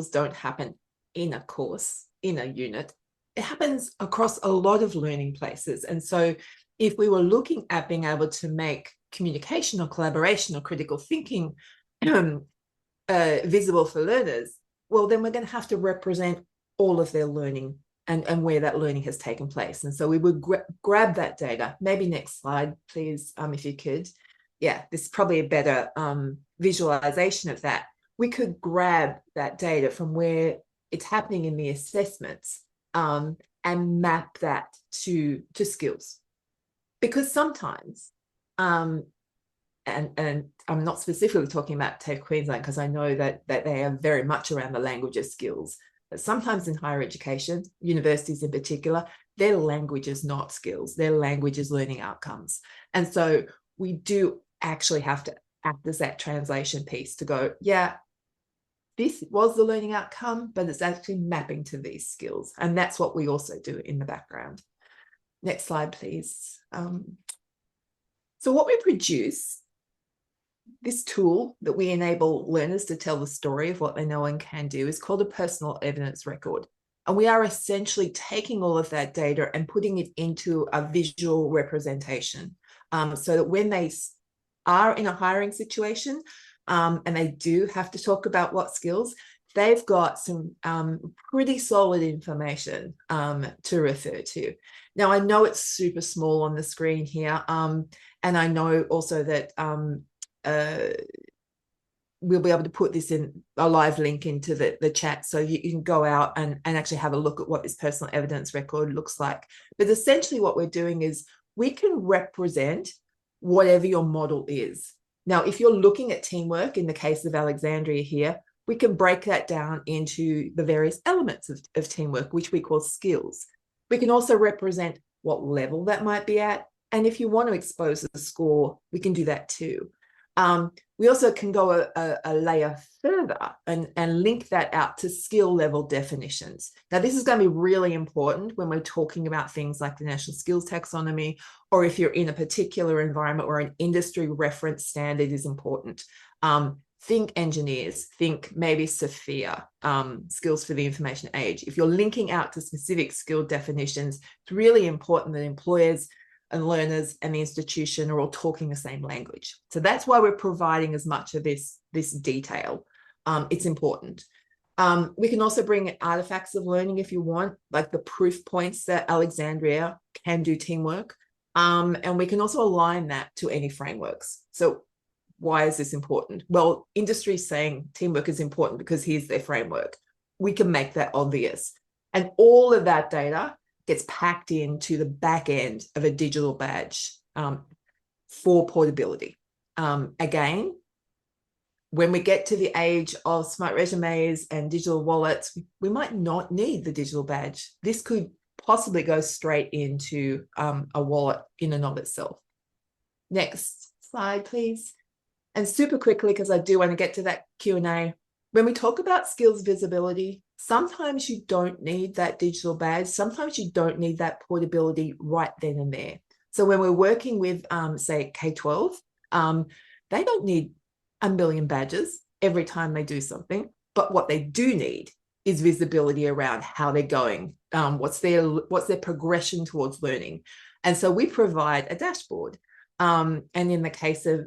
[SPEAKER 5] don't happen in a course, in a unit. It happens across a lot of learning places. And so if we were looking at being able to make communication or collaboration or critical thinking visible for learners, well, then we're going to have to represent all of their learning and where that learning has taken place. And so we would grab that data. Maybe next slide, please, if you could. Yeah, this is probably a better visualization of that. we could grab that data from where it's happening in the assessments and map that to skills. Because sometimes, and I'm not specifically talking about TAFE Queensland because I know that they are very much around the language of skills, but sometimes in higher education, universities in particular, their language is not skills, their language is learning outcomes. And so we do actually have to act as that translation piece to go, yeah, this was the learning outcome, but it's actually mapping to these skills. And that's what we also do in the background. Next slide, please. So what we produce, this tool that we enable learners to tell the story of what they know and can do, is called a personal evidence record. And we are essentially taking all of that data and putting it into a visual representation, so that when they are in a hiring situation and they do have to talk about what skills, they've got some pretty solid information to refer to. Now, I know it's super small on the screen here, and I know also that we'll be able to put this in a live link into the chat, so you can go out and actually have a look at what this personal evidence record looks like. But essentially what we're doing is we can represent whatever your model is. Now, if you're looking at teamwork, in the case of Alexandria here, we can break that down into the various elements of teamwork, which we call skills. We can also represent what level that might be at. And if you want to expose the score, we can do that too. We also can go a layer further and link that out to skill level definitions. Now, this is going to be really important when we're talking about things like the National Skills Taxonomy, or if you're in a particular environment where an industry reference standard is important. Think engineers, think maybe Sophia, skills for the information age. If you're linking out to specific skill definitions, it's really important that employers and learners and the institution are all talking the same language. So that's why we're providing as much of this detail. It's important. We can also bring in artifacts of learning if you want, like the proof points that Alexandria can do teamwork. And we can also align that to any frameworks. So why is this important? Well, industry is saying teamwork is important because here's their framework. We can make that obvious. And all of that data gets packed into the back end of a digital badge for portability. Again, when we get to the age of smart resumes and digital wallets, we might not need the digital badge. This could possibly go straight into a wallet in and of itself. Next slide, please. And super quickly, because I do want to get to that Q&A, when we talk about skills visibility, sometimes you don't need that digital badge. Sometimes you don't need that portability right then and there. So when we're working with, say, K-12, they don't need a million badges every time they do something. But what they do need is visibility around how they're going, what's their progression towards learning. And so we provide a dashboard. And in the case of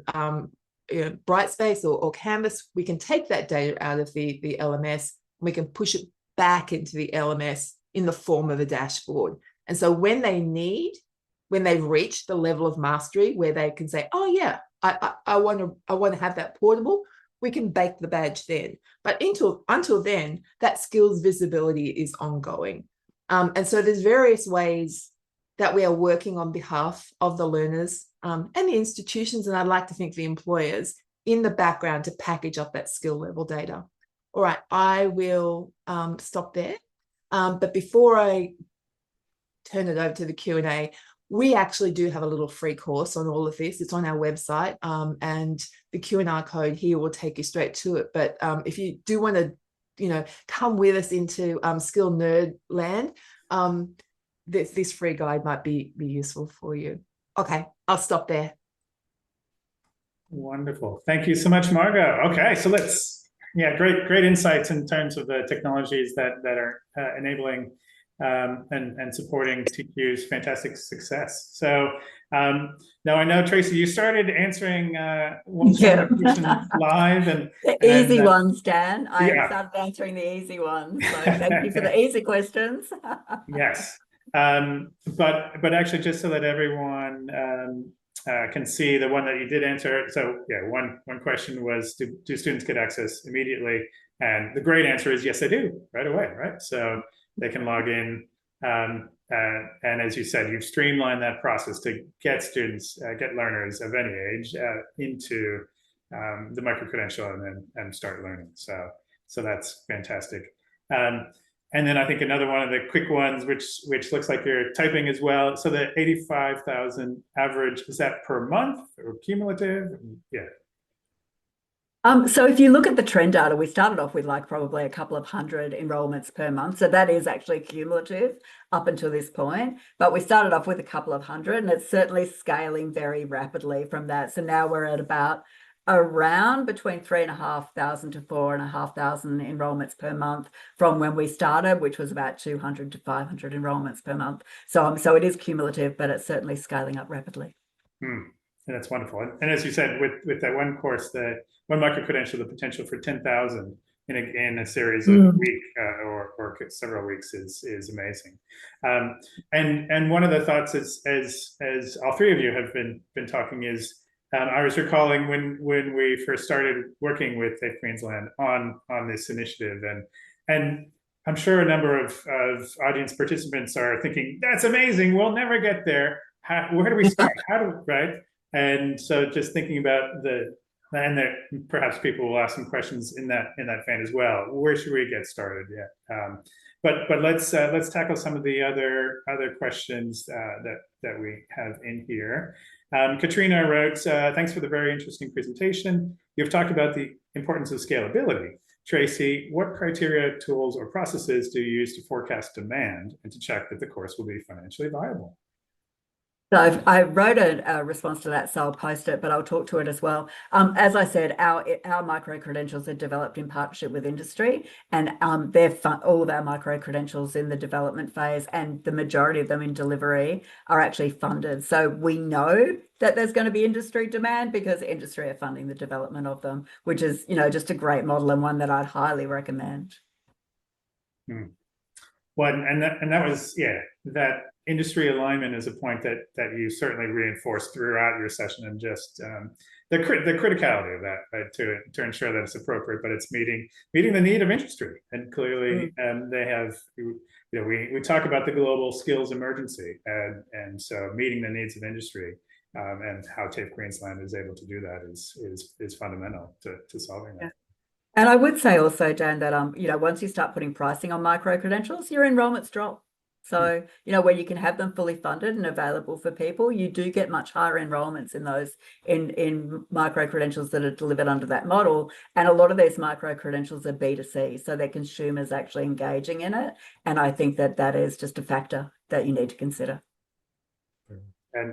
[SPEAKER 5] Brightspace or Canvas, we can take that data out of the LMS, and we can push it back into the LMS in the form of a dashboard. And so when they've reached the level of mastery where they can say, oh yeah, I want to have that portable, we can bake the badge then. But until then, that skills visibility is ongoing. And so there's various ways that we are working on behalf of the learners and the institutions, and I'd like to think the employers, in the background to package up that skill level data. All right, I will stop there. But before I turn it over to the Q&A, we actually do have a little free course on all of this. It's on our website, and the Q&R code here will take you straight to it. But if you do want to, come with us into skill nerd land, this free guide might be useful for you. Okay, I'll stop there.
[SPEAKER 2] Wonderful. Thank you so much, Margo. Okay, so great insights in terms of the technologies that are enabling and supporting TQ's fantastic success. So now I know, Tracey, you started answering questions live and
[SPEAKER 3] easy ones, Dan. I started answering the easy ones. So thank you for the easy questions.
[SPEAKER 2] Yes. But actually, just to let everyone can see the one that you did answer. So yeah, one question was, do students get access immediately? And the great answer is yes, they do right away, right? So they can log in. And as you said, you've streamlined that process to get students, get learners of any age into the microcredential and start learning. So that's fantastic. And then I think another one of the quick ones, which looks like you're typing as well. So the 85,000 average, is that per month or cumulative? Yeah.
[SPEAKER 3] So if you look at the trend data, we started off with like probably a couple of hundred enrollments per month. So that is actually cumulative up until this point. But we started off with a couple of hundred, and it's certainly scaling very rapidly from that. So now we're at about around between 3,500 to 4,500 enrollments per month from when we started, which was about 200 to 500 enrollments per month. So it is cumulative, but it's certainly scaling up rapidly.
[SPEAKER 2] That's wonderful. And as you said, with that one course, the one microcredential, the potential for 10,000 in a series of week or several weeks is amazing. And one of the thoughts as all three of you have been talking is, I was recalling when we first started working with TAFE Queensland on this initiative, and I'm sure a number of audience participants are thinking, that's amazing, we'll never get there. Where do we start? Right? And so just thinking about and that perhaps people will ask some questions in that vein as well. Where should we get started? Yeah. But let's tackle some of the other questions that we have in here. Katrina wrote, thanks for the very interesting presentation. You've talked about the importance of scalability. Tracey, what criteria, tools, or processes do you use to forecast demand and to check that the course will be financially viable?
[SPEAKER 3] So I wrote a response to that, so I'll post it, but I'll talk to it as well. As I said, our micro-credentials are developed in partnership with industry, and all of our micro-credentials in the development phase and the majority of them in delivery are actually funded. So we know that there's going to be industry demand because industry are funding the development of them, which is, just a great model and one that I'd highly recommend.
[SPEAKER 2] Well, and that was, that industry alignment is a point that you certainly reinforced throughout your session, and just the criticality of that, right, to ensure that it's appropriate, but it's meeting the need of industry. And clearly they have, we talk about the global skills emergency, and so meeting the needs of industry and how TAFE Queensland is able to do that is fundamental to solving that.
[SPEAKER 3] And I would say also, Dan, that once you start putting pricing on micro-credentials, your enrollments drop. So, where you can have them fully funded and available for people, you do get much higher enrollments in those in micro-credentials that are delivered under that model. And a lot of these micro-credentials are B2C, so they're consumers actually engaging in it. And I think that is just a factor that you need to consider.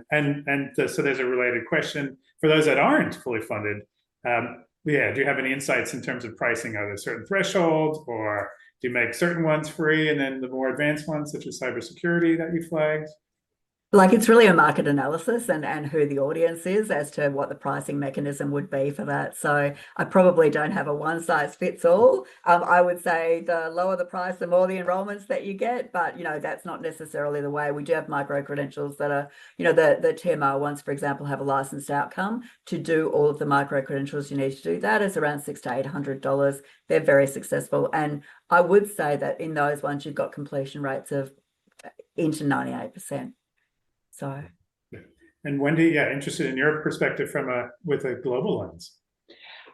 [SPEAKER 2] And so there's a related question for those that aren't fully funded. Do you have any insights in terms of pricing? Are there certain thresholds, or do you make certain ones free and then the more advanced ones, such as cybersecurity, that you flagged?
[SPEAKER 3] Like, it's really a market analysis and who the audience is as to what the pricing mechanism would be for that. So I probably don't have a one size fits all. I would say the lower the price, the more the enrollments that you get, but that's not necessarily the way. We do have micro credentials that are, the TMR ones, for example, have a licensed outcome. To do all of the micro credentials you need to do that is around $600 to $800. They're very successful. And I would say that in those ones, you've got completion rates of into 98%. So,
[SPEAKER 2] and Wendy, interested in your perspective with a global lens.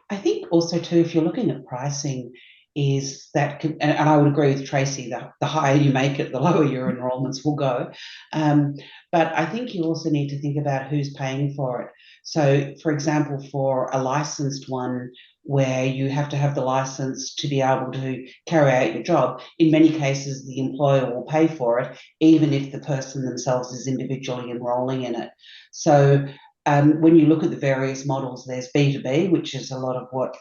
[SPEAKER 4] I think also too, if you're looking at pricing, is that, and I would agree with Tracey, the higher you make it, the lower your enrollments will go. But I think you also need to think about who's paying for it. So, for example, for a licensed one, where you have to have the license to be able to carry out your job, in many cases the employer will pay for it, even if the person themselves is individually enrolling in it. So when you look at the various models, there's B2B, which is a lot of what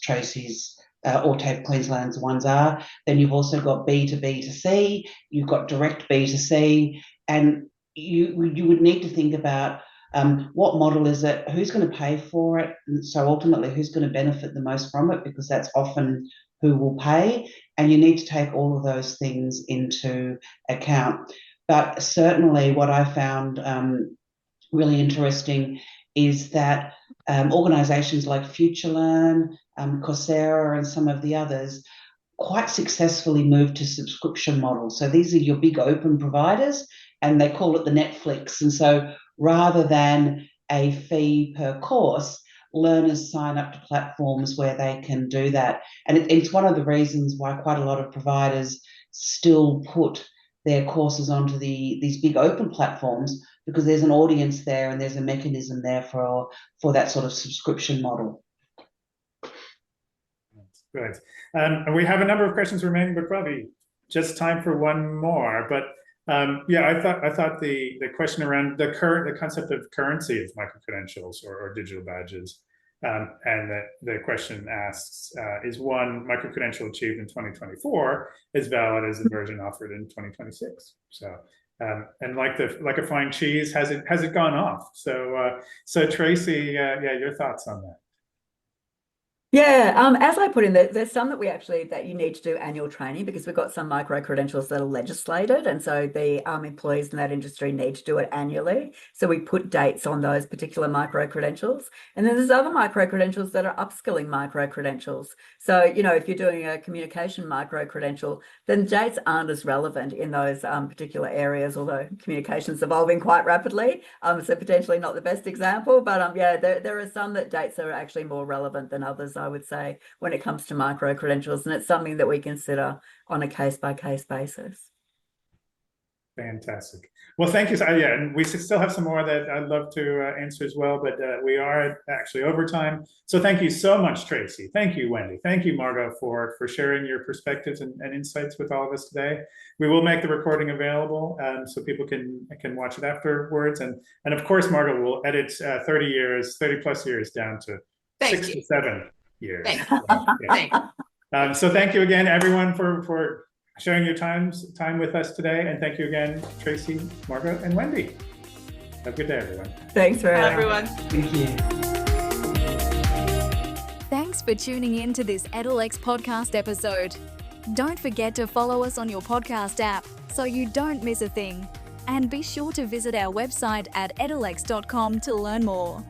[SPEAKER 4] Tracey's or TAFE Queensland's ones are. Then you've also got B2B2C, you've got direct B2C, and you would need to think about what model is it, who's going to pay for it, and so ultimately who's going to benefit the most from it, because that's often who will pay, and you need to take all of those things into account. But certainly what I found really interesting is that organisations like FutureLearn, Coursera and some of the others quite successfully moved to subscription models. So these are your big open providers, and they call it the Netflix. And so rather than a fee per course, learners sign up to platforms where they can do that. And it's one of the reasons why quite a lot of providers still put their courses onto these big open platforms, because there's an audience there and there's a mechanism there for that sort of subscription model.
[SPEAKER 2] Good. And we have a number of questions remaining, but probably just time for one more. But yeah, I thought the question around the concept of currency of microcredentials or digital badges, and the question asks, is one microcredential achieved in 2024 as valid as the version offered in 2026? So and like a fine cheese, has it gone off? So Tracey, yeah, your thoughts on that?
[SPEAKER 3] Yeah, as I put in, there's some that you need to do annual training, because we've got some micro-credentials that are legislated, and so the employees in that industry need to do it annually. So we put dates on those particular micro-credentials. And then there's other micro-credentials that are upskilling micro-credentials. So, you know, if you're doing a communication micro-credential, then dates aren't as relevant in those particular areas, although communication's evolving quite rapidly. So potentially not the best example, but yeah, there are some that dates are actually more relevant than others, I would say, when it comes to micro-credentials, and it's something that we consider on a case-by-case basis.
[SPEAKER 2] Fantastic. Well, thank you. Yeah, and we still have some more that I'd love to answer as well, but we are actually over time. So thank you so much, Tracey. Thank you, Wendy. Thank you, Margo, for sharing your perspectives and insights with all of us today. We will make the recording available so people can watch it afterwards. And of course, Margo will edit 30 plus years down to 6 to 7 years.
[SPEAKER 5] Thanks.
[SPEAKER 2] So thank you again, everyone, for sharing your time with us today. And thank you again, Tracey, Margo, and Wendy. Have a good day, everyone.
[SPEAKER 3] Thanks very much.
[SPEAKER 5] Bye, everyone.
[SPEAKER 4] Thank you.
[SPEAKER 1] Thanks for tuning in to this Edalex podcast episode. Don't forget to follow us on your podcast app so you don't miss a thing. And be sure to visit our website at edalex.com to learn more.